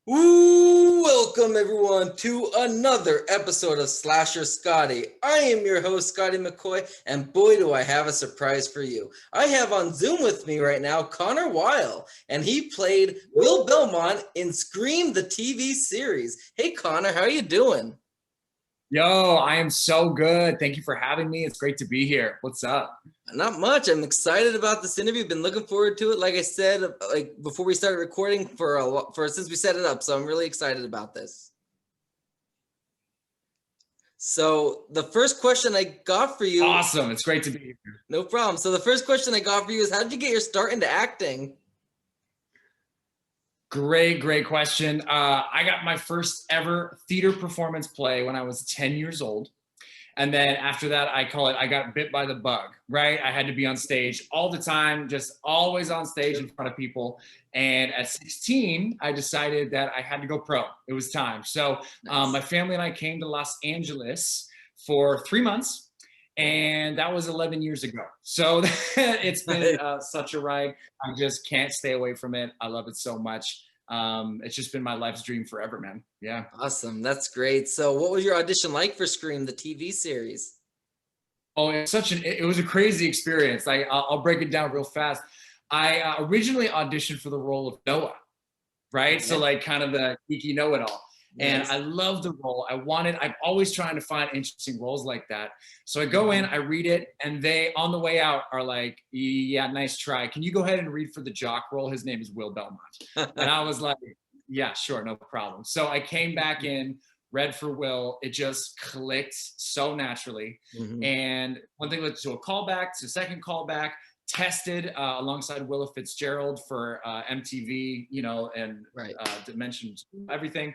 Ooh, welcome everyone to another episode of Slasher Scotty. I am your host, Scotty McCoy, and boy, do I have a surprise for you. I have on Zoom with me right now Connor Weil, and he played Will Belmont in Scream, the TV series. Hey, Connor, how are you doing? Yo, I am so good. Thank you for having me. It's great to be here. What's up? Not much. I'm excited about this interview. Been looking forward to it. Like I said, like before we started recording for since we set it up, so I'm really excited about this. So the first question I got for you, Awesome. It's great to be here. no problem. So the first question I got for you is, how did you get your start into acting? Great question. I got my first ever theater performance play when I was 10 years old. And then after that, I got bit by the bug, right? I had to be on stage all the time, just always on stage in front of people. And at 16, I decided that I had to go pro. It was time. So Nice. my family and I came to Los Angeles for 3 months. And that was 11 years ago. So it's been such a ride. I just can't stay away from it. I love it so much. It's just been my life's dream forever, man. Yeah. Awesome. That's great. So what was your audition like for Scream, the TV series? Oh, it was a crazy experience. I'll break it down real fast. I originally auditioned for the role of Noah, right? So Okay. like kind of the geeky know-it-all. And Nice. I loved the role. I'm always trying to find interesting roles like that. So I go in, I read it, and they on the way out are like, yeah, nice try. Can you go ahead and read for the jock role? His name is Will Belmont. And I was like, yeah, sure, no problem. So I came back in, read for Will. It just clicked so naturally. Mhm. And one thing led to a callback, to a second callback, tested alongside Willa Fitzgerald for MTV, and Right. Dimension everything.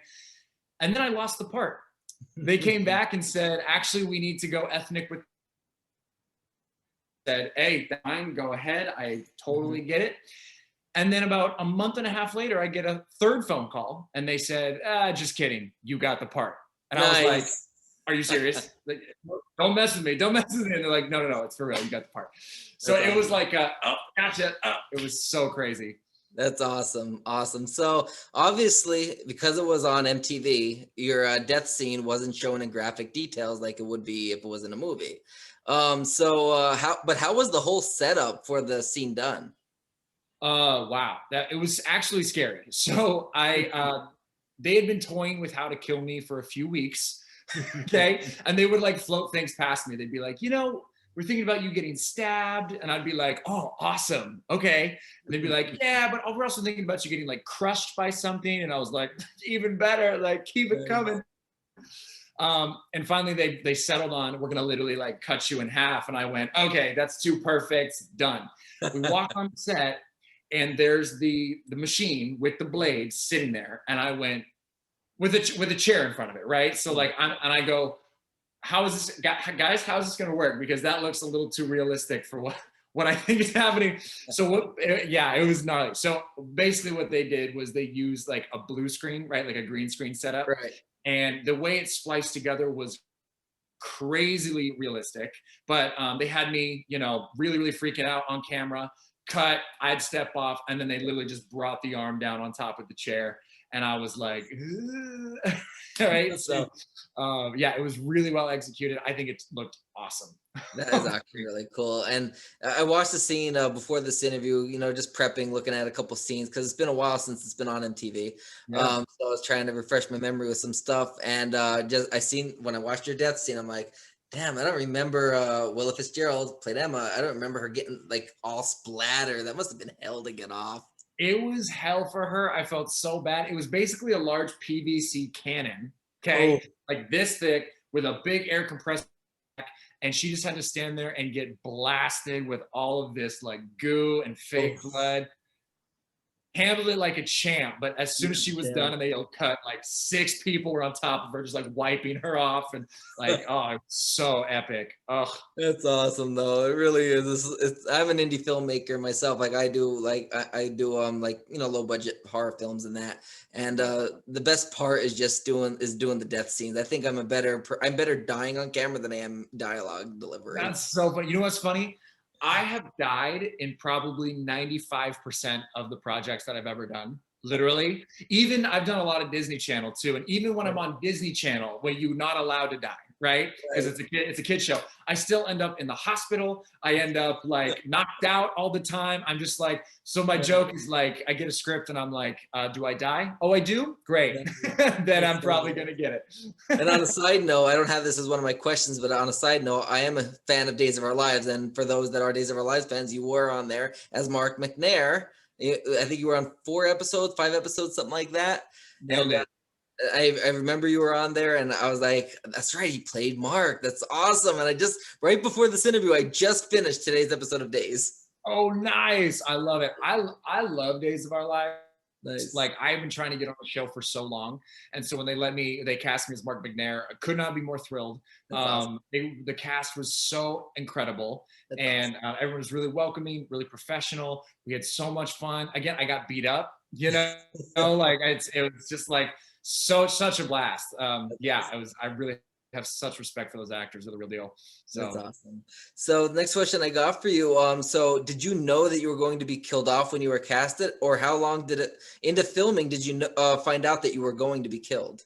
And then I lost the part. They came back and said, actually, we need to go ethnic with. Said, hey, fine, go ahead. I totally get it. And then about a month and a half later, I get a third phone call, and they said, just kidding, you got the part. And I was like, Nice. are you serious? Like, don't mess with me. Don't mess with me. And they're like, no, it's for real. You got the part. So That's it was awesome. like, oh, gotcha. It was so crazy. That's awesome. Awesome. So obviously, because it was on MTV, your death scene wasn't shown in graphic details like it would be if it was in a movie. How was the whole setup for the scene done? Wow. That it was actually scary. So they had been toying with how to kill me for a few weeks. Okay. And they would like float things past me. They'd be like, we're thinking about you getting stabbed. And I'd be like, oh, awesome. Okay. And they'd be like, yeah, but we're also thinking about you getting like crushed by something. And I was like, even better, like keep it coming. And finally they settled on, we're gonna literally like cut you in half. And I went, okay, that's too perfect, done. We walk on set, and there's the machine with the blades sitting there, and I went with a chair in front of it, right? So like I go, how is this, guys, how is this going to work? Because that looks a little too realistic for what I think is happening. So yeah, it was gnarly. So basically what they did was they used like a blue screen, right? Like a green screen setup. Right. And the way it spliced together was crazily realistic. But they had me, really freaking out on camera. Cut, I'd step off, and then they literally just brought the arm down on top of the chair, and I was like, right. So, yeah, it was really well executed. I think it looked awesome. That is actually really cool. And I watched the scene before this interview, just prepping, looking at a couple scenes because it's been a while since it's been on MTV. Yeah. So I was trying to refresh my memory with some stuff. And just I seen when I watched your death scene, I'm like, damn, I don't remember Willa Fitzgerald played Emma. I don't remember her getting like all splattered. That must have been hell to get off. It was hell for her. I felt so bad. It was basically a large PVC cannon, Oh, okay, like this thick with a big air compressor, and she just had to stand there and get blasted with all of this like goo and oh, fake blood. Handled it like a champ, but as soon as she was damn. done and they cut, like 6 people were on top of her, just like wiping her off, and like, oh, it was so epic. Oh, That's awesome though. It really is. I'm an indie filmmaker myself. Like I do like low budget horror films and that. And the best part is just doing the death scenes. I think I'm better dying on camera than I am dialogue delivery. that's so funny. You know what's funny? I have died in probably 95% of the projects that I've ever done. Literally. Even I've done a lot of Disney Channel too. And even when I'm on Disney Channel, where you're not allowed to die, right? Because Right. it's a kid show. I still end up in the hospital. I end up like knocked out all the time. I'm just like, so my joke is like, I get a script and I'm like, do I die? Oh, I do? Great. Then That's I'm so probably good. gonna get it. And on a side note, I don't have this as one of my questions, but on a side note, I am a fan of Days of Our Lives. And for those that are Days of Our Lives fans, you were on there as Mark McNair. I think you were on 4 episodes, 5 episodes, something like that. Nailed And it. I remember you were on there, and I was like, that's right, he played Mark. That's awesome. And I just, right before this interview, I just finished today's episode of Days. Oh, nice. I love it. I love Days of Our Lives. Nice. Like I've been trying to get on the show for so long, and so when they cast me as Mark McNair, I could not be more thrilled. That's awesome. The cast was so incredible, That's and awesome. everyone was really welcoming, really professional. We had so much fun. Again, I got beat up, like it was just like such a blast. That's Yeah, awesome. I really have such respect for those actors. They're the real deal. That's So awesome. So the next question I got for you, so did you know that you were going to be killed off when you were casted, or how long did it into filming did you find out that you were going to be killed?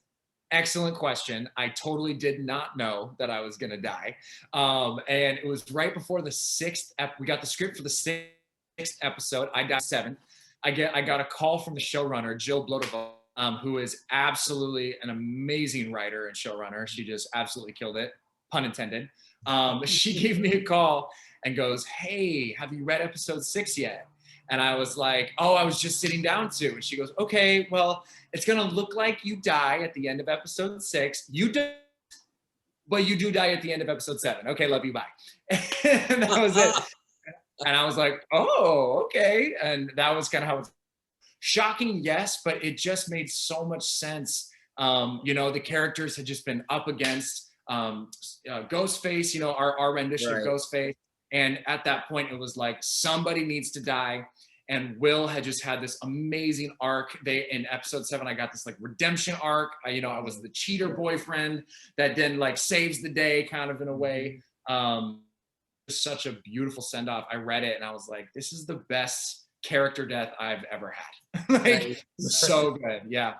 excellent question. I totally did not know that I was going to die. And it was right before the we got the script for the sixth episode. I died seventh. I got a call from the showrunner, Jill Bloderville, who is absolutely an amazing writer and showrunner. She just absolutely killed it, pun intended. She gave me a call and goes, "Hey, have you read episode 6 yet?" And I was like, "Oh, I was just sitting down to." And she goes, "Okay, well, it's gonna look like you die at the end of episode 6. You do, but you do die at the end of episode 7. Okay, love you, bye." And that was it. And I was like, "Oh, okay." And that was kind of how it's shocking, yes, but it just made so much sense. The characters had just been up against Ghostface, our rendition of Right. Ghostface. And at that point, it was like somebody needs to die. And Will had just had this amazing arc. In episode 7, I got this like redemption arc. I was the cheater boyfriend that then like saves the day, kind of in a way. Such a beautiful send off. I read it and I was like, this is the best character death I've ever had. Like, Nice. so good. Yeah.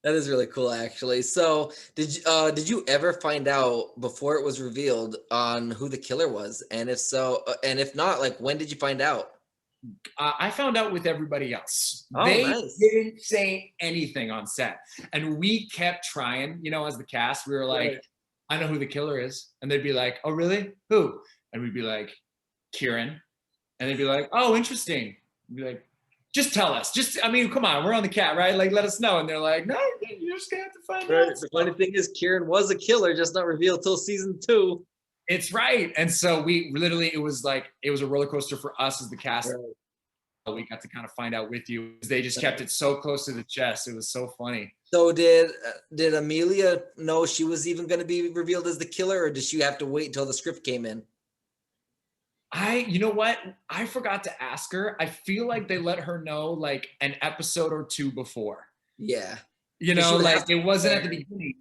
That is really cool, actually. So, did you ever find out before it was revealed on who the killer was? And if so, and if not, like when did you find out? I found out with everybody else. Oh, They nice. didn't say anything on set. And we kept trying, as the cast, we were like, Right. I know who the killer is. And they'd be like, oh, really? Who? And we'd be like, Kieran. And they'd be like, oh, interesting. We'd be like, just tell us. Come on, we're on the cat, right? Like, let us know. And they're like, no, you're just gonna have to find Right. out. The funny thing is, Kieran was a killer, just not revealed till season 2. It's right. And so we literally, it was a roller coaster for us as the cast. Right. We got to kind of find out with you. They just kept it so close to the chest. It was so funny. So did Amelia know she was even going to be revealed as the killer, or did she have to wait until the script came in? You know what? I forgot to ask her. I feel like they let her know like an episode or 2 before. Yeah. Like it wasn't at the beginning.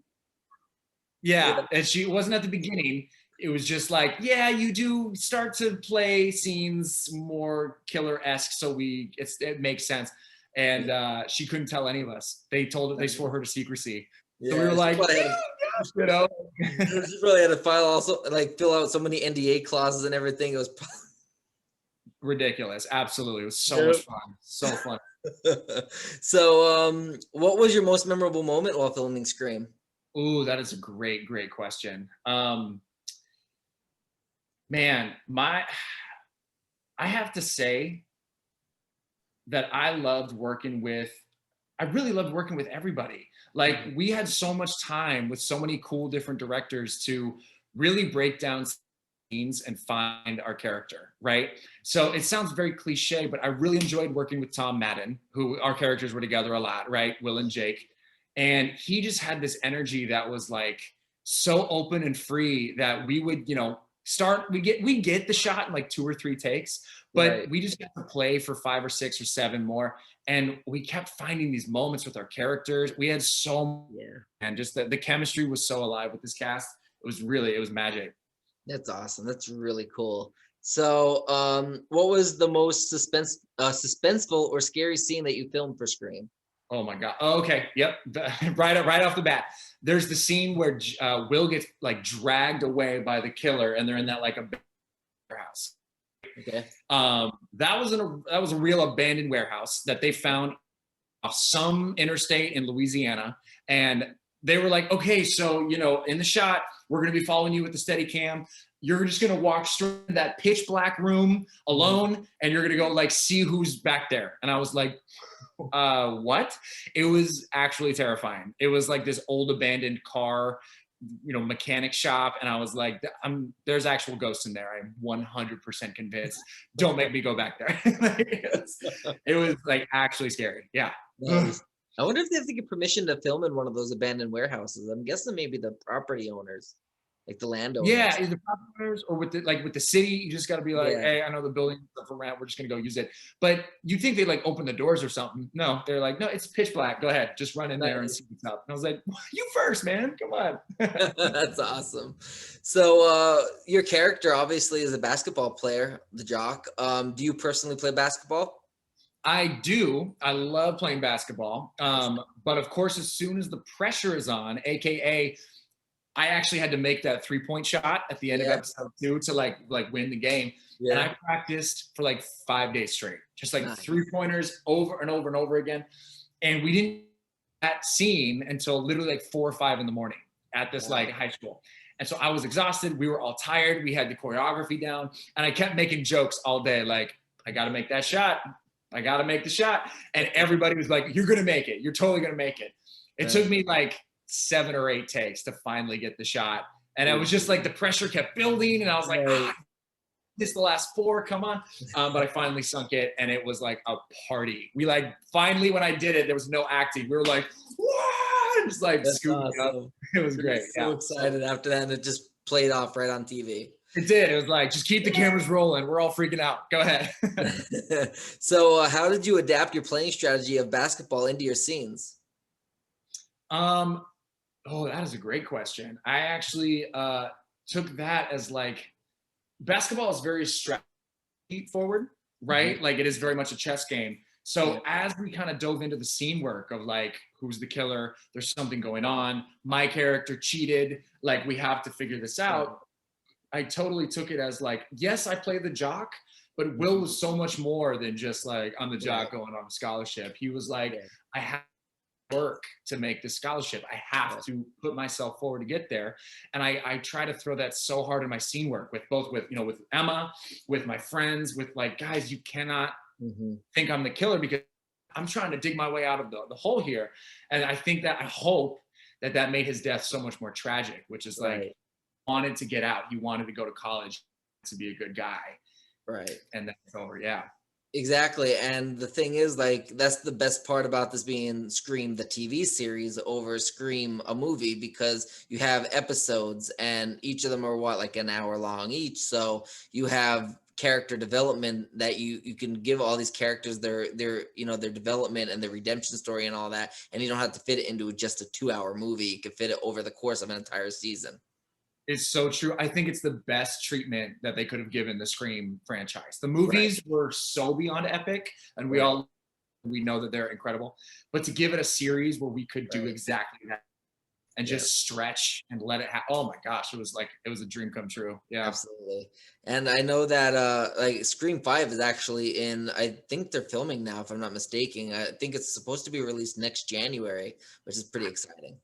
Yeah, Yeah. and she wasn't at the beginning. It was just like, yeah, you do start to play scenes more killer-esque, so it makes sense. And she couldn't tell any of us. They swore her to secrecy. Yeah. So we were like, yeah, She probably had to fill out so many NDA clauses and everything. It was ridiculous. Absolutely. It was so much fun. So fun. So, what was your most memorable moment while filming Scream? Ooh, that is a great, great question. Man, I have to say that I really loved working with everybody. Like we had so much time with so many cool different directors to really break down scenes and find our character, right? So it sounds very cliche, but I really enjoyed working with Tom Madden, who our characters were together a lot, right? Will and Jake. And he just had this energy that was like so open and free that we would, we get the shot in like 2 or 3 takes, but Right. we just got to play for 5 or 6 or 7 more. And we kept finding these moments with our characters. We had and just the chemistry was so alive with this cast. It was magic. That's awesome. That's really cool. So, what was the most suspenseful or scary scene that you filmed for Scream? Oh my God. Oh, okay. Yep. Right off the bat. There's the scene where Will gets like dragged away by the killer, and they're in that like a warehouse. Okay. That was a real abandoned warehouse that they found off some interstate in Louisiana, and they were like, okay, so in the shot, we're going to be following you with the steady cam. You're just going to walk straight in that pitch black room alone, and you're going to go like see who's back there. And I was like, what? It was actually terrifying. It was like this old abandoned car, mechanic shop. And I was like, there's actual ghosts in there. I'm 100% convinced. Don't make me go back there. It was like actually scary. Yeah. Nice. I wonder if they have to get permission to film in one of those abandoned warehouses. I'm guessing maybe the property owners, like the landowners. Yeah, either property owners or with the city, you just got to be like, Yeah. hey, I know the building for rent. We're just gonna go use it. But you think they like open the doors or something? No, they're like, no, it's pitch black. Go ahead, just run in there and see what's up. And I was like, you first, man. Come on. That's awesome. So your character obviously is a basketball player, the jock. Do you personally play basketball? I do. I love playing basketball. But of course, as soon as the pressure is on, AKA, I actually had to make that 3-point shot at the end of episode 2 to like win the game. Yeah. And I practiced for like 5 days straight, just like 3-pointers over and over and over again. And we didn't that scene until literally like 4 or 5 in the morning at this like high school. And so I was exhausted. We were all tired. We had the choreography down, and I kept making jokes all day. Like, I got to make that shot. I got to make the shot. And everybody was like, you're going to make it. You're totally going to make it. It took me like 7 or 8 takes to finally get the shot. And it was just like the pressure kept building. And I was like, this is the last 4, come on. But I finally sunk it, and it was like a party. We like, finally when I did it, there was no acting. We were like, what? Just like scooping up. It was great. So excited after that, and it just played off right on TV. It did. It was like, just keep the cameras rolling. We're all freaking out. Go ahead. So how did you adapt your playing strategy of basketball into your scenes? Oh, that is a great question. I actually took that as like, basketball is very strategy forward, right? Mm-hmm. Like it is very much a chess game. So as we kind of dove into the scene work of like, who's the killer? There's something going on. My character cheated. Like, we have to figure this out. I totally took it as like, yes, I play the jock, but Will was so much more than just like, I'm the jock going on a scholarship. He was like, I have to work to make this scholarship. I have to put myself forward to get there. And I try to throw that so hard in my scene work with with Emma, with my friends, with like, guys, you cannot think I'm the killer, because I'm trying to dig my way out of the hole here. And I hope that made his death so much more tragic, which is like, wanted to get out. He wanted to go to college to be a good guy. Right. And that's over. Yeah. Exactly. And the thing is, like, that's the best part about this being Scream, the TV series, over Scream, a movie, because you have episodes and each of them are like an hour long each. So you have character development that you can give all these characters their development and their redemption story and all that. And you don't have to fit it into just a 2-hour movie. You can fit it over the course of an entire season. It's so true. I think it's the best treatment that they could have given the Scream franchise. The movies were so beyond epic, and we know that they're incredible. But to give it a series where we could do exactly that and just stretch and let it happen. Oh my gosh, it was a dream come true. Yeah, absolutely. And I know that like Scream 5 is actually I think they're filming now, if I'm not mistaken. I think it's supposed to be released next January, which is pretty exciting.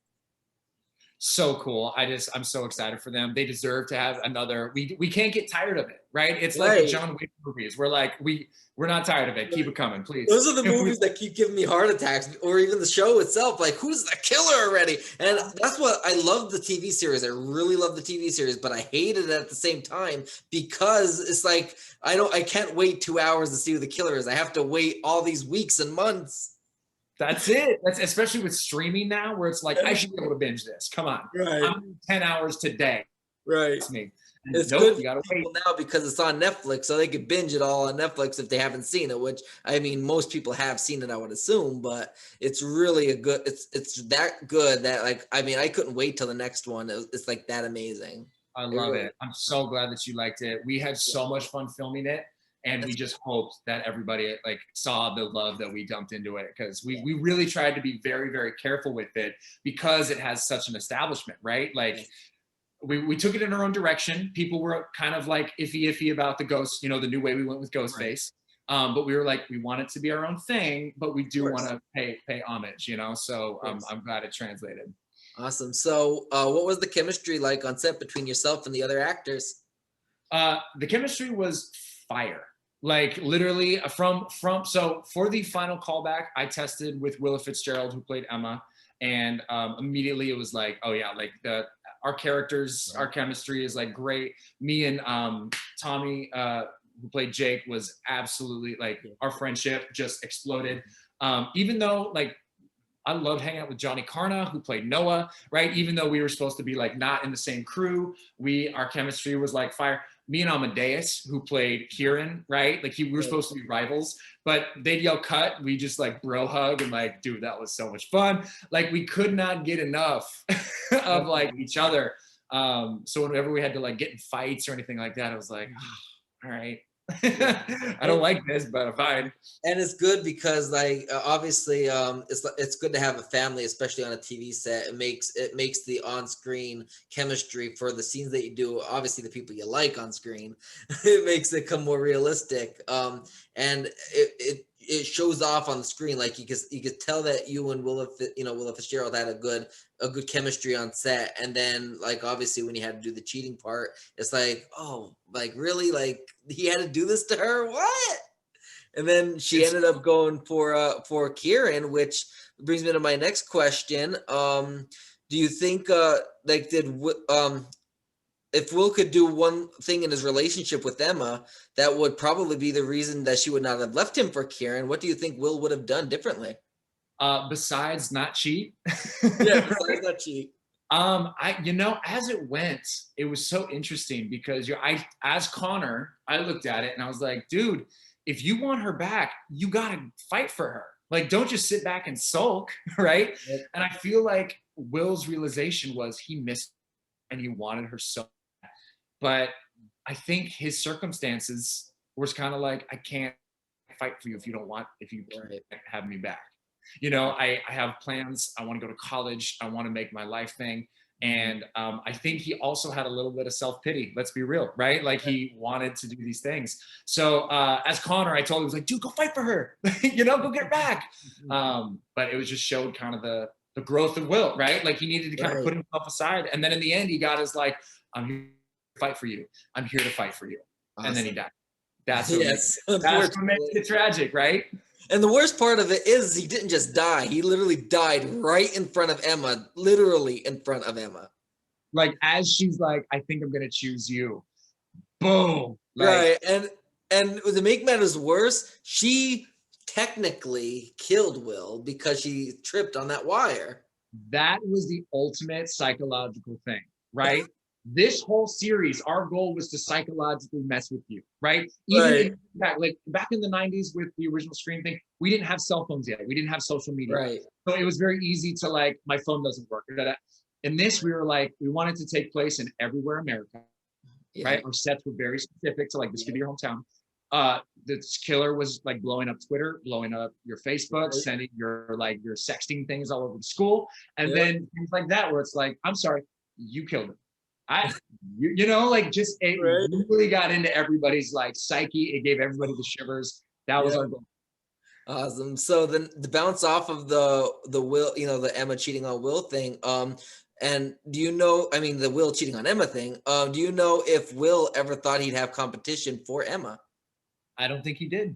So cool. I'm so excited for them. They deserve to have another. We can't get tired of it, right? It's like the John Wick movies. We're like, we're not tired of it. Keep it coming, please. Those are the movies that keep giving me heart attacks, or even the show itself. Like, who's the killer already? And that's what I love the TV series. I really love the TV series, but I hate it at the same time, because it's like, I can't wait 2 hours to see who the killer is. I have to wait all these weeks and months. That's it. That's especially with streaming now, where it's like, I should be able to binge this. Come on. I'm 10 hours today. Right. It's me. It's good for people now because it's on Netflix, so they could binge it all on Netflix if they haven't seen it, which, I mean, most people have seen it, I would assume, but it's really it's that good that, like, I mean, I couldn't wait till the next one. It's like that amazing. I love it. I'm so glad that you liked it. We had so much fun filming it. And we just hoped that everybody like saw the love that we dumped into it, because we really tried to be very, very careful with it because it has such an establishment, right? Like we took it in our own direction. People were kind of like iffy about the ghost, the new way we went with Ghostface. But we were like, we want it to be our own thing, but we do want to pay homage, So I'm glad it translated. Awesome. So what was the chemistry like on set between yourself and the other actors? The chemistry was fire. Like literally so for the final callback, I tested with Willa Fitzgerald, who played Emma, and immediately it was like, oh yeah, like our characters, our chemistry is like great. Me and Tommy, who played Jake, was absolutely like, our friendship just exploded. Even though like I loved hanging out with Johnny Carna, who played Noah, right? Even though we were supposed to be like not in the same crew, our chemistry was like fire. Me and Amadeus, who played Kieran, right? Like we were supposed to be rivals, but they'd yell cut. We just like bro hug and like, dude, that was so much fun. Like we could not get enough of like each other. So whenever we had to like get in fights or anything like that, I was like, oh, all right. I don't like this, but I'm fine. And it's good because like obviously it's good to have a family, especially on a TV set. It makes the on-screen chemistry for the scenes that you do, obviously the people you like on screen, it makes it come more realistic. And it shows off on the screen. Like you could tell that you and Willa Fitzgerald had a good chemistry on set. And then like obviously when you had to do the cheating part, it's like, oh, like really, like he had to do this to her, what? And then she ended up going for Kieran, which brings me to my next question. Do you think if Will could do one thing in his relationship with Emma, that would probably be the reason that she would not have left him for Kieran? What do you think Will would have done differently? Besides not cheat. Besides not cheat. As it went, it was so interesting because as Connor, I looked at it and I was like, dude, if you want her back, you gotta fight for her. Like, don't just sit back and sulk, right? Yep. And I feel like Will's realization was he missed her and he wanted her so bad. But I think his circumstances was kind of like, I can't fight for you if you can't have me back. I have plans. I want to go to college. I want to make my life thing. And I think he also had a little bit of self-pity. Let's be real, right? Like he wanted to do these things. So as Connor, I told him, I was like, dude, go fight for her. Go get her back. But it was just showed kind of the growth of Will, right? Like he needed to kind of put himself aside. And then in the end, he got his like, I'm here to fight for you. I'm here to fight for you. Awesome. And then he died. That's what makes it tragic, right? And the worst part of it is he didn't just die. He literally died right in front of Emma, literally in front of Emma. Like as she's like, I think I'm going to choose you. Boom. Right. And to make matters worse, she technically killed Will because she tripped on that wire. That was the ultimate psychological thing, right? This whole series, our goal was to psychologically mess with you, right? Even back in the 90s with the original Scream thing, we didn't have cell phones yet. We didn't have social media. Right. So it was very easy to like, my phone doesn't work. In this, we were like, we wanted to take place in everywhere America, right? Our sets were very specific to like, this could be your hometown. This killer was like blowing up Twitter, blowing up your Facebook, sending your sexting things all over the school. And then things like that, where it's like, I'm sorry, you killed him. It really got into everybody's like psyche. It gave everybody the shivers. That was our goal. Awesome. So then the bounce off of the Will, the Emma cheating on Will thing. And do you know, the Will cheating on Emma thing, do you know if Will ever thought he'd have competition for Emma? I don't think he did.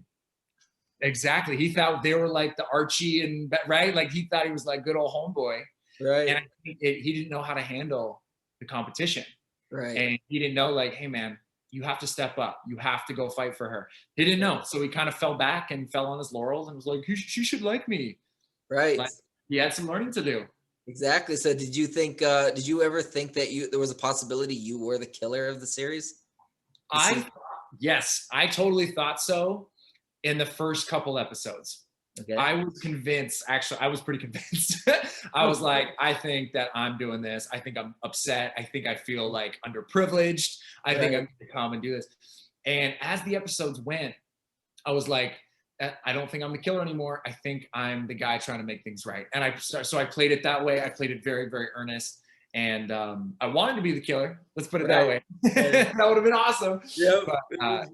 Exactly. He thought they were like the Archie and right. Like he thought he was like good old homeboy. Right. And I think he didn't know how to handle the competition. Right. And he didn't know like, hey man, you have to step up. You have to go fight for her. He didn't know. So he kind of fell back and fell on his laurels and was like, she should like me. Right. Like, he had some learning to do. Exactly. So did you ever think that there was a possibility you were the killer of the series? Yes, I totally thought so in the first couple episodes. Okay. I was convinced, actually, I was pretty convinced. I was like, I think that I'm doing this. I think I'm upset. I think I feel like underprivileged. I think I'm going to come and do this. And as the episodes went, I was like, I don't think I'm the killer anymore. I think I'm the guy trying to make things right. And so I played it that way. I played it very, very earnest. And I wanted to be the killer. Let's put it that way. That would have been awesome. Yep. But,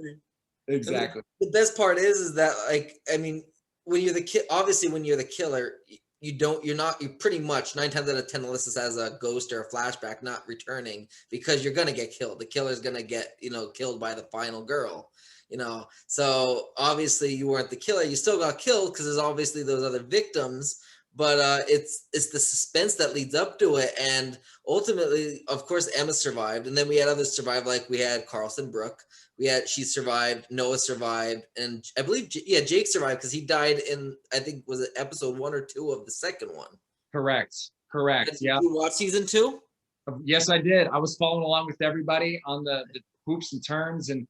exactly. The best part is that, like, I mean, when you're the kid, obviously when you're the killer, you're pretty much 9 times out of 10 listed as a ghost or a flashback, not returning, because you're gonna get killed. The killer's gonna get, killed by the final girl. So obviously you weren't the killer. You still got killed because there's obviously those other victims, but it's the suspense that leads up to it. And ultimately, of course, Emma survived, and then we had others survive, like we had Carlson Brooke. She survived, Noah survived, and I believe Jake survived because he died in, I think, was it episode 1 or 2 of the second one. Correct. Yeah. Did you watch season 2? Yes, I did. I was following along with everybody on the hoops and turns, and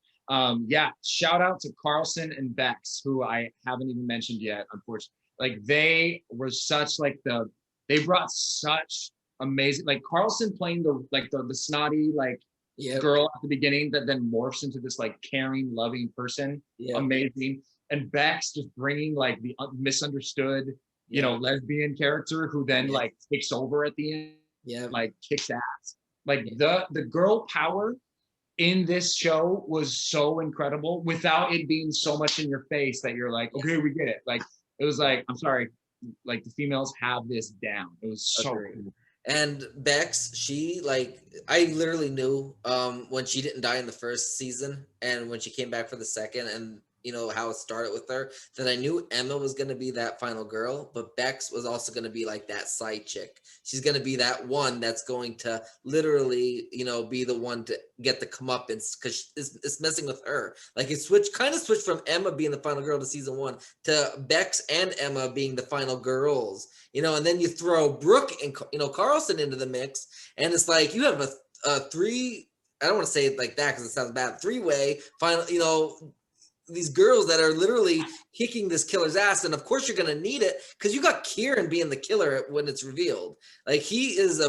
shout out to Carlson and Bex, who I haven't even mentioned yet, unfortunately. Like, they were such they brought such amazing, like Carlson playing the snotty girl at the beginning that then morphs into this like caring, loving person. Amazing. And Bex just bringing like the misunderstood, lesbian character who then like takes over at the end, like kicks ass. Like the girl power in this show was so incredible without it being so much in your face that you're like, okay, we get it. Like, it was like, I'm sorry, like the females have this down. It was so cool. And Bex, I literally knew when she didn't die in the first season and when she came back for the second, and how it started with her, that I knew Emma was going to be that final girl, but Bex was also going to be like that side chick. She's going to be that one that's going to literally, be the one to get the comeuppance, because it's messing with her. Like, it switched from Emma being the final girl to season 1 to Bex and Emma being the final girls, and then you throw Brooke and, Carlson into the mix, and it's like you have a three, I don't want to say it like that because it sounds bad, 3-way final, these girls that are literally kicking this killer's ass. And of course you're going to need it because you got Kieran being the killer when it's revealed. Like, he's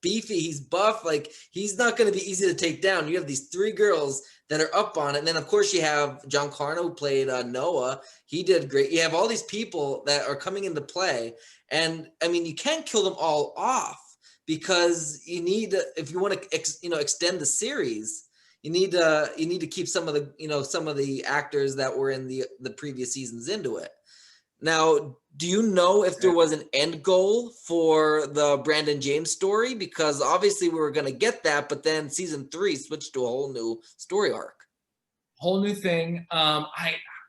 beefy, he's buff, like he's not going to be easy to take down. You have these 3 girls that are up on it. And then of course you have John Carno, who played Noah. He did great. You have all these people that are coming into play. And I mean, you can't kill them all off because you need, if you want to, extend the series, you need to keep some of the actors that were in the previous seasons into it. Now, do you know if there was an end goal for the Brandon James story? Because obviously we were going to get that, but then season 3 switched to a whole new story arc. Whole new thing.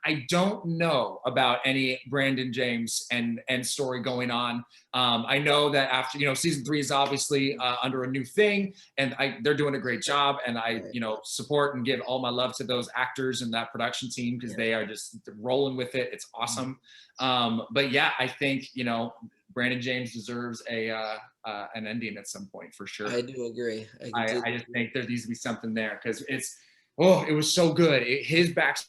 I don't know about any Brandon James and story going on. I know that after, season 3 is obviously under a new thing, and they're doing a great job, and I support and give all my love to those actors and that production team because they are just rolling with it. It's awesome. But yeah, I think Brandon James deserves an ending at some point for sure. I do agree. I just think there needs to be something there because it was so good. His backstory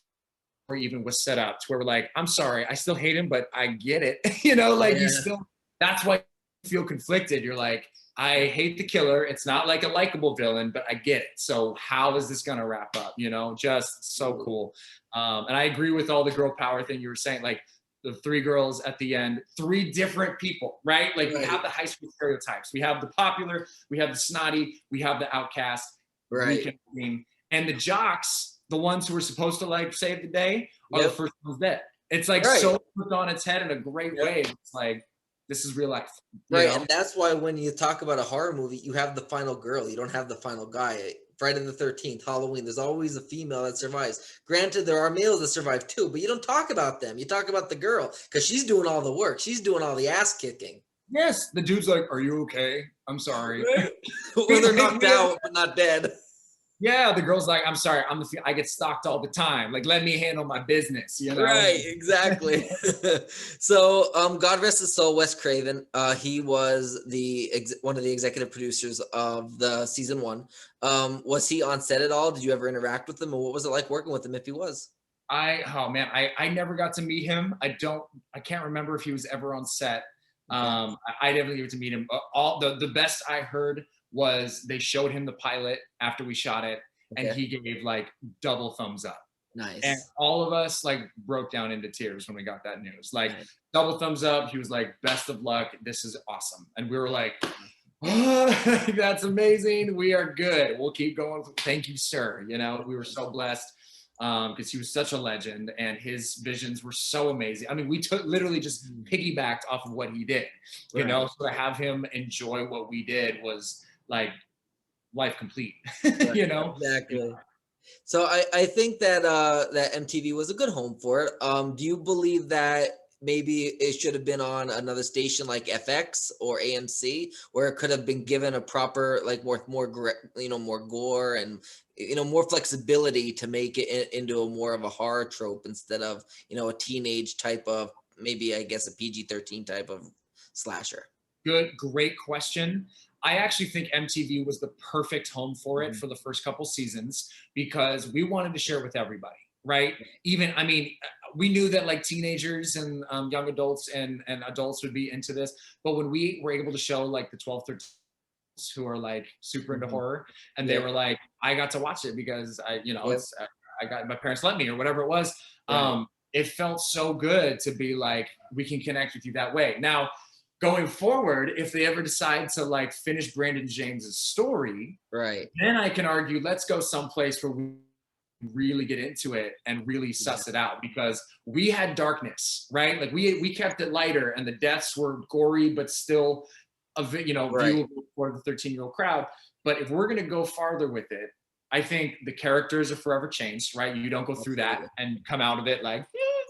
even was set up to where we're like, I'm sorry, I still hate him, but I get it. You still, that's why you feel conflicted. You're like, I hate the killer. It's not like a likable villain, but I get it. So how is this going to wrap up? Just so cool. And I agree with all the girl power thing you were saying, like the 3 girls at the end, 3 different people, right? Like we have the high school stereotypes. We have the popular, we have the snotty, we have the outcast, right? And the jocks, the ones who were supposed to like save the day, are the first ones dead. It's like so put on its head in a great way. It's like, this is real life. Right. And that's why when you talk about a horror movie, you have the final girl. You don't have the final guy. Friday the 13th, Halloween, there's always a female that survives. Granted, there are males that survive too, but you don't talk about them. You talk about the girl because she's doing all the work. She's doing all the ass kicking. Yes. The dude's like, are you okay? I'm sorry. When they're knocked out, but not dead. Yeah, the girl's like, I'm sorry, I get stalked all the time. Like, let me handle my business, Right, exactly. So, God rest his soul, Wes Craven. He was one of the executive producers of the season 1. Was he on set at all? Did you ever interact with him, or what was it like working with him if he was? I never got to meet him. I can't remember if he was ever on set. I definitely get to meet him. The best I heard was they showed him the pilot after we shot it, and he gave like double thumbs up. And Nice. all of us like broke down into tears when we got that news. Like Nice. double thumbs up. He was like, best of luck. This is awesome. And we were like, oh, that's amazing. We are good. We'll keep going. Thank you, sir. You know, we were so blessed because he was such a legend and his visions were so amazing. I mean, we took literally just piggybacked off of what he did, you know, so to have him enjoy what we did was like life complete, you know? Exactly. So I think that that MTV was a good home for it. Do you believe that maybe it should have been on another station like FX or AMC, where it could have been given a proper like more gore and more flexibility to make it into a more of a horror trope instead of a teenage type of, maybe I guess a PG-13 type of slasher. Great question. I actually think MTV was the perfect home for it for the first couple seasons because we wanted to share with everybody, right? Even, I mean, we knew that like teenagers and young adults and adults would be into this, but when we were able to show like the 12, 13 who are like super into horror, and they were like, I got to watch it because I got, my parents let me or whatever it was. It felt so good to be like, we can connect with you that way. Now, going forward, if they ever decide to like finish Brandon James's story, then I can argue, let's go someplace where we really get into it and really suss it out, because we had darkness, right? Like we kept it lighter and the deaths were gory, but still viewable for the 13-year-old crowd. But if we're going to go farther with it, I think the characters are forever changed, right? You don't go through that and come out of it like,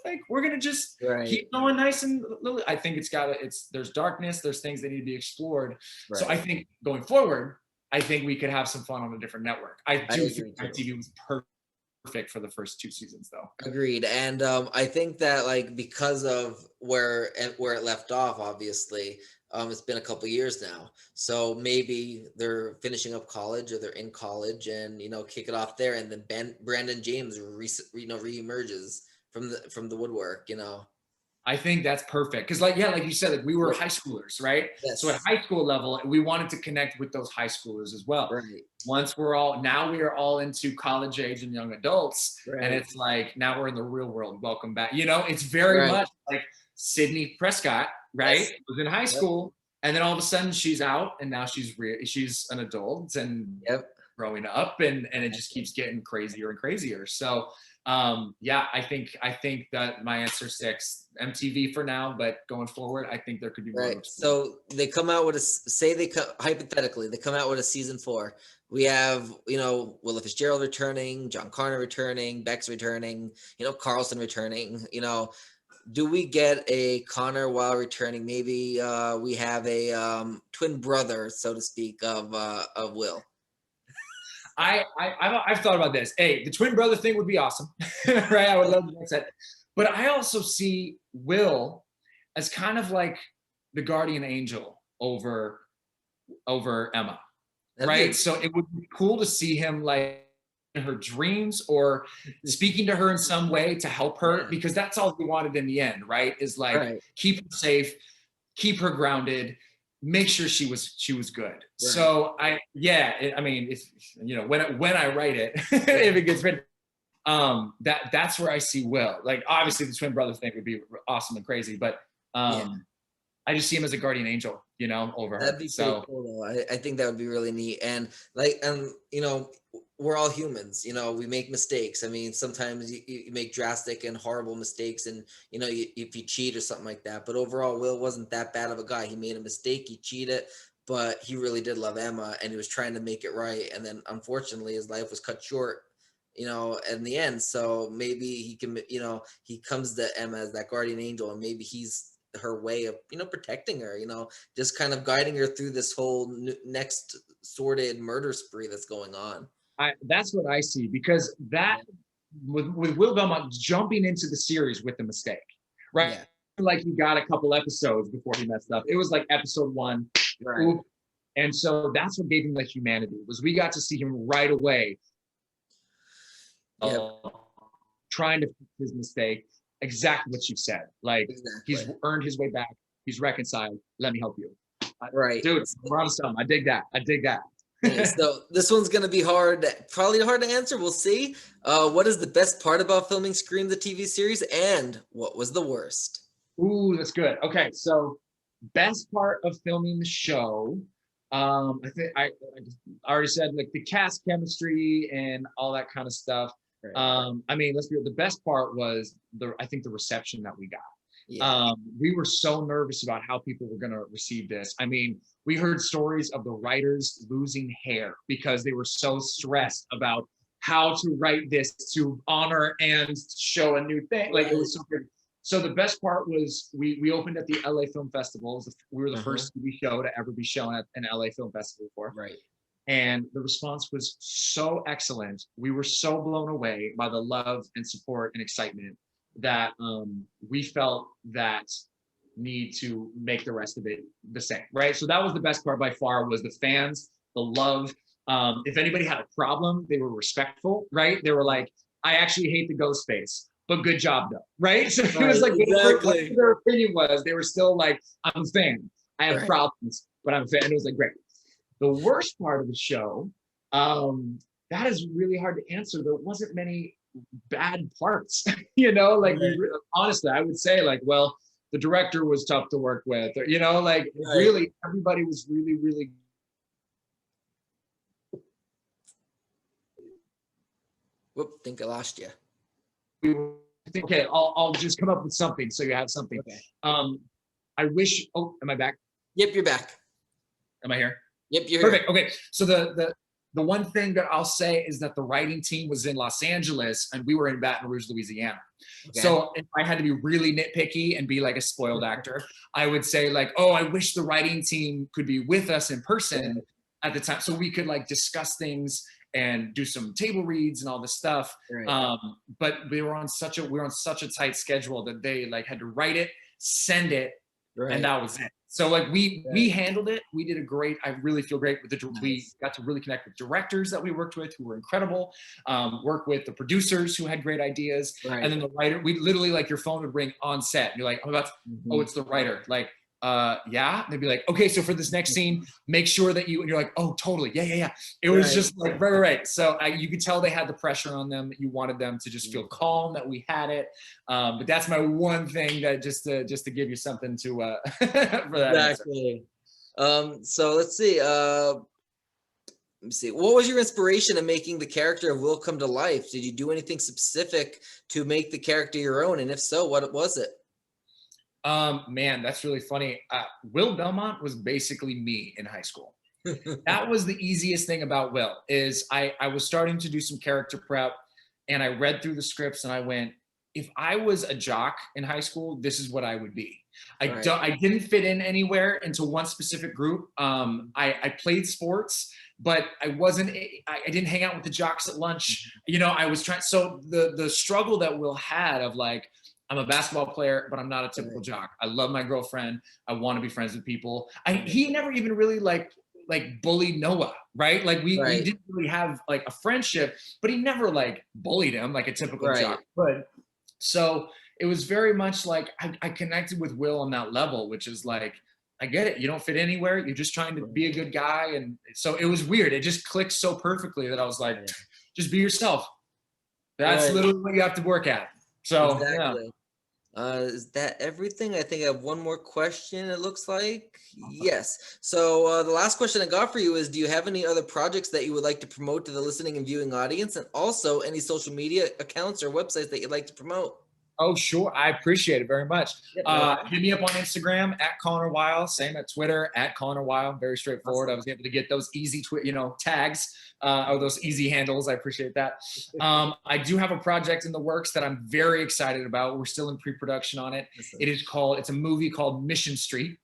like we're gonna just keep going nice and little. I think there's darkness, there's things that need to be explored. So I think going forward, I think we could have some fun on a different network. I do think ITV was perfect for the first 2 seasons though. Agreed. And I think that like because of where it left off, obviously, it's been a couple years now. So maybe they're finishing up college or they're in college and kick it off there, and then Brandon James reemerges from the woodwork. I think that's perfect because like you said, like we were high schoolers, right? So at high school level, we wanted to connect with those high schoolers as well. Once we are all into college age and young adults, and it's like now we're in the real world. Welcome back. It's very much like Sydney Prescott, right? Was in high school, and then all of a sudden she's out, and now she's an adult and growing up, and it just keeps getting crazier and crazier. So I think that my answer sticks. MTV for now, but going forward, I think there could be more. So they come out with hypothetically, they come out with a season 4. We have, Willa Fitzgerald returning, John Connor returning, Bex returning, Carlson returning, do we get a Connor Weil returning? Maybe we have a twin brother, so to speak, of Will. I've thought about this. Hey, the twin brother thing would be awesome, right? I would love to get that. But I also see Will as kind of like the guardian angel over Emma, right? So it would be cool to see him like in her dreams or speaking to her in some way to help her, because that's all we wanted in the end, right? Is like keep her safe, keep her grounded, make sure she was good. So I mean, if when I write it, if it gets written, that's where I see Will. Like obviously the twin brother thing would be awesome and crazy, but I just see him as a guardian angel, over her. That'd be pretty cool though. I think that would be really neat. And we're all humans, we make mistakes. I mean, sometimes you make drastic and horrible mistakes and, if you cheat or something like that. But overall, Will wasn't that bad of a guy. He made a mistake, he cheated, but he really did love Emma and he was trying to make it right. And then unfortunately, his life was cut short, in the end. So maybe he can, he comes to Emma as that guardian angel, and maybe he's her way of, protecting her, just kind of guiding her through this whole next sordid murder spree that's going on. That's what I see, because that with Will Belmont jumping into the series with the mistake, right? Yeah. Like he got a couple episodes before he messed up. It was like episode 1. Right. And so that's what gave him the humanity, was we got to see him right away trying to fix his mistake. Exactly what you said. Like he's earned his way back. He's reconciled. Let me help you. Right. Dude, we're on something. I dig that. Okay, so this one's gonna be hard, probably hard to answer. We'll see. What is the best part about filming Scream the TV series, and what was the worst? Ooh, that's good. Okay, so best part of filming the show, I think I already said like the cast chemistry and all that kind of stuff. Right. I mean, let's be real. The best part was I think the reception that we got. Yeah. We were so nervous about how people were going to receive this. I mean, we heard stories of the writers losing hair because they were so stressed about how to write this to honor and show a new thing. Like it was so good. So the best part was we opened at the LA Film Festival. We were the first TV show to ever be shown at an LA Film Festival before. Right. And the response was so excellent. We were so blown away by the love and support and excitement that we felt that need to make the rest of it the same, right? So that was the best part by far, was the fans, the love. If anybody had a problem, they were respectful, right? They were like, I actually hate the ghost face, but good job though, right? So it was like, exactly. Their opinion was, they were still like, I'm a fan. I have problems, but I'm a fan. And it was like, great. The worst part of the show, that is really hard to answer. There wasn't many bad parts, you know, like honestly, I would say like, well, the director was tough to work with, or, you know, like really everybody was really, really. Whoop, think I lost you. Okay, I'll just come up with something so you have something. Okay. I wish, oh, am I back? Yep, you're back. Am I here? Yep, you're perfect. Here. Okay, so the one thing that I'll say is that the writing team was in Los Angeles and we were in Baton Rouge, Louisiana. Okay. So if I had to be really nitpicky and be like a spoiled actor, I would say like, oh, I wish the writing team could be with us in person at the time so we could like discuss things and do some table reads and all this stuff. Right. But we were on such a tight schedule that they like had to write it, send it, and that was it. So like we handled it. We did a great, I really feel great with we got to really connect with directors that we worked with who were incredible, work with the producers who had great ideas. Right. And then the writer, we literally like your phone would ring on set. And you're like, I'm about to, oh, it's the writer. Like, yeah. They'd be like, okay, so for this next scene, make sure that and you're like, oh, totally. Yeah. It was just like, right. So you could tell they had the pressure on them. You wanted them to just feel calm that we had it. But that's my one thing that just to give you something to, for that. Exactly. So let's see. Let me see. What was your inspiration in making the character of Will come to life? Did you do anything specific to make the character your own? And if so, what was it? Man, that's really funny. Will Belmont was basically me in high school. That was the easiest thing about Will, is I was starting to do some character prep and I read through the scripts and I went, if I was a jock in high school, this is what I would be. I didn't fit in anywhere into one specific group. I played sports, but I didn't hang out with the jocks at lunch. You know, I was trying. So the struggle that Will had of like, I'm a basketball player, but I'm not a typical jock. I love my girlfriend. I want to be friends with people. He never even really like bullied Noah, right? Like we didn't really have like a friendship, but he never like bullied him like a typical jock. But so it was very much like I connected with Will on that level, which is like, I get it. You don't fit anywhere. You're just trying to be a good guy. And so it was weird. It just clicked so perfectly that I was like, just be yourself. That's literally what you have to work at. So exactly. Is that everything? I think I have one more question, it looks like. Yes. So the last question I got for you is, do you have any other projects that you would like to promote to the listening and viewing audience? And also any social media accounts or websites that you'd like to promote? Oh, sure. I appreciate it very much. Hit me up on Instagram at Connor Weil. Same at Twitter at Connor Weil. Very straightforward. Awesome. I was able to get those easy tags or those easy handles. I appreciate that. I do have a project in the works that I'm very excited about. We're still in pre-production on it. It's a movie called Mission Street.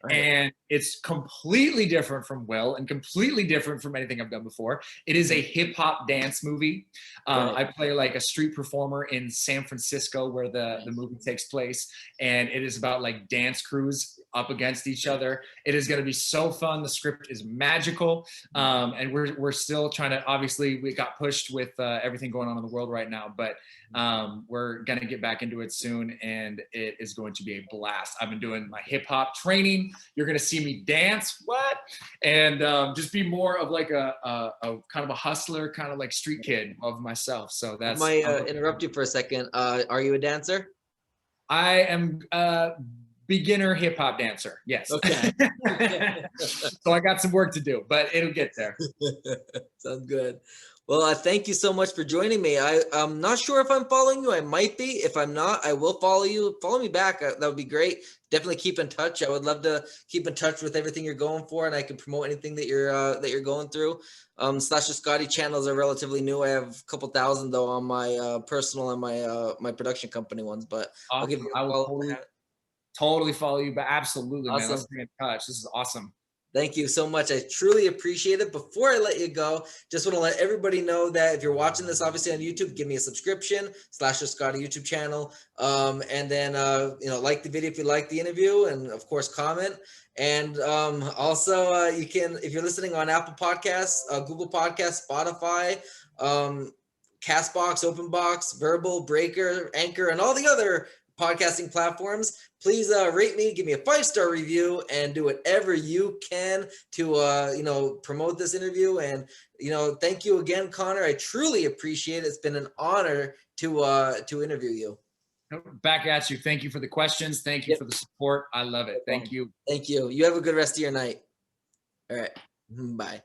And it's completely different from Will and completely different from anything I've done before. It is a hip hop dance movie. I play like a street performer in San Francisco where the movie takes place. And it is about like dance crews up against each other. It is going to be so fun. The script is magical. And we're still trying to, obviously we got pushed with everything going on in the world right now, but we're going to get back into it soon. And it is going to be a blast. I've been doing my hip hop training sing. You're going to see me dance. What? And just be more of like a kind of a hustler, kind of like street kid of myself. So that's. I might interrupt you for a second. Are you a dancer? I am a beginner hip hop dancer. Yes. Okay. So I got some work to do, but it'll get there. Sounds good. Well, thank you so much for joining me. I'm not sure if I'm following you. I might be. If I'm not, I will follow you. Follow me back. That would be great. Definitely keep in touch. I would love to keep in touch with everything you're going for, and I can promote anything that you're going through. Slasher Scotty channels are relatively new. I have a couple thousand though on my personal and my production company ones, but Awesome. I'll give you I a will follow. totally follow you, but absolutely, Awesome. man. Let's stay in touch. This is awesome. Thank you so much. I truly appreciate it. Before I let you go, just want to let everybody know that if you're watching this, obviously on YouTube, give me a subscription, Slasher Scotty YouTube channel. And then, like the video if you like the interview, and of course, comment. And also, you can, if you're listening on Apple Podcasts, Google Podcasts, Spotify, Castbox, OpenBox, Verbal, Breaker, Anchor, and all the other podcasting platforms, please rate me, give me a 5-star review, and do whatever you can to promote this interview. And thank you again, Connor. I truly appreciate it. It's been an honor to interview you. Back at you. Thank you for the questions. Thank you for the support. I love it. Thank you. Thank you. You have a good rest of your night. All right. Bye.